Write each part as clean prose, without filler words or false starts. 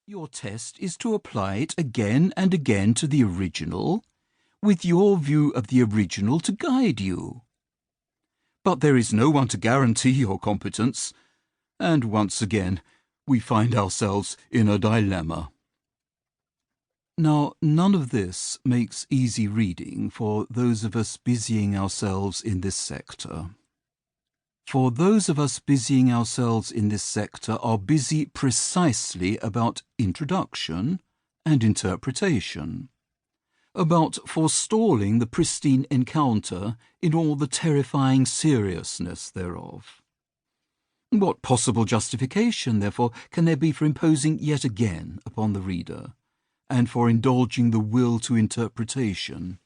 Your test is to apply it again and again to the original, with your view of the original to guide you. But there is no one to guarantee your competence, and once again we find ourselves in a dilemma. Now, none of this makes easy reading for those of us busying ourselves in this sector. For those of us busying ourselves in this sector are busy precisely about introduction and interpretation, about forestalling the pristine encounter in all the terrifying seriousness thereof. What possible justification, therefore, can there be for imposing yet again upon the reader, and for indulging the will to interpretation?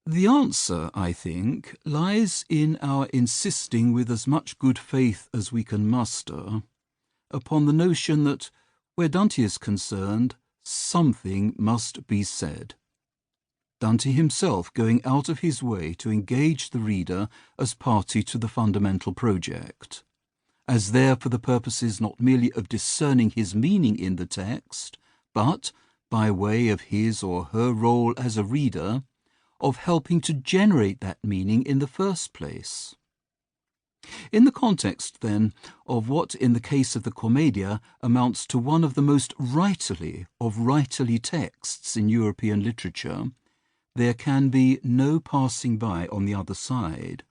The answer, I think, lies in our insisting with as much good faith as we can muster upon the notion that, where Dante is concerned, something must be said. Dante himself going out of his way to engage the reader as party to the fundamental project, as there for the purposes not merely of discerning his meaning in the text, but, by way of his or her role as a reader, of helping to generate that meaning in the first place. In the context, then, of what in the case of the Commedia amounts to one of the most writerly of writerly texts in European literature, there can be no passing by on the other side.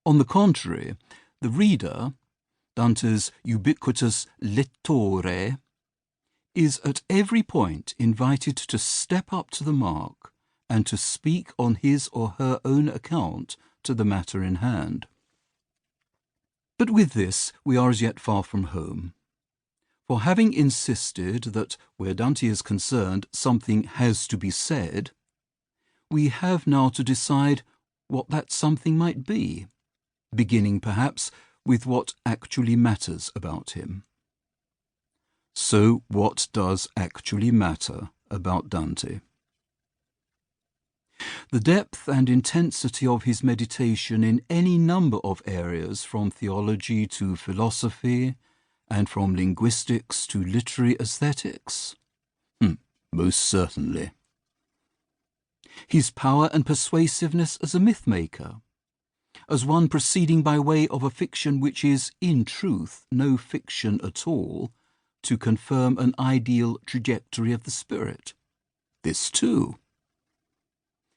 On the contrary, the reader, Dante's ubiquitous lettore, is at every point invited to step up to the mark and to speak on his or her own account to the matter in hand. But with this we are as yet far from home. For having insisted that where Dante is concerned something has to be said, we have now to decide what that something might be, beginning perhaps with what actually matters about him. So what does actually matter about Dante? The depth and intensity of his meditation in any number of areas, from theology to philosophy, and from linguistics to literary aesthetics? Most certainly. His power and persuasiveness as a myth-maker, as one proceeding by way of a fiction which is, in truth, no fiction at all, to confirm an ideal trajectory of the spirit. This too.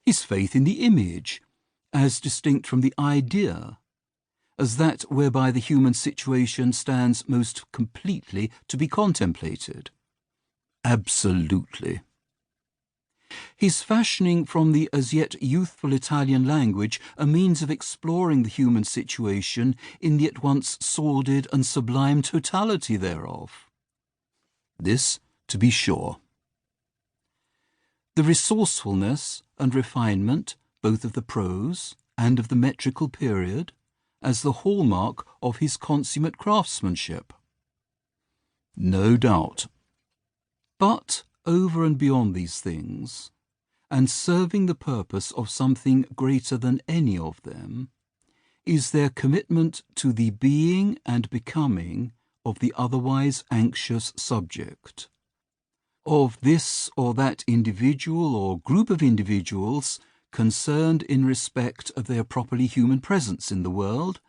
His faith in the image, as distinct from the idea, as that whereby the human situation stands most completely to be contemplated. Absolutely. His fashioning from the as yet youthful Italian language a means of exploring the human situation in the at once sordid and sublime totality thereof. This, to be sure. The resourcefulness and refinement both of the prose and of the metrical period as the hallmark of his consummate craftsmanship. No doubt. But over and beyond these things, and serving the purpose of something greater than any of them, is their commitment to the being and becoming of the otherwise anxious subject, of this or that individual or group of individuals concerned in respect of their properly human presence in the world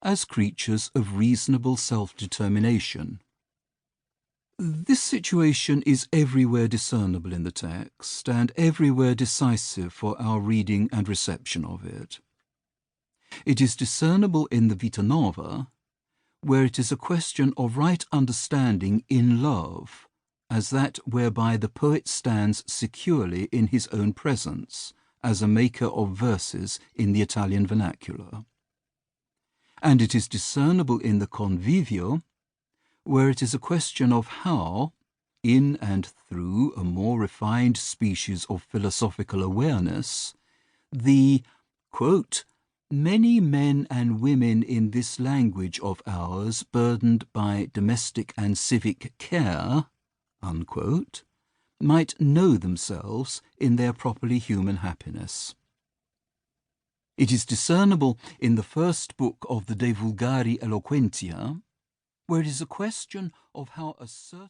as creatures of reasonable self-determination. This situation is everywhere discernible in the text, and everywhere decisive for our reading and reception of it. It is discernible in the Vita Nova, where it is a question of right understanding in love, as that whereby the poet stands securely in his own presence, as a maker of verses in the Italian vernacular. And it is discernible in the Convivio, where it is a question of how, in and through a more refined species of philosophical awareness, the, quote, many men and women in this language of ours burdened by domestic and civic care, unquote, might know themselves in their properly human happiness. It is discernible in the first book of the De Vulgari Eloquentia, where it is a question of how a certain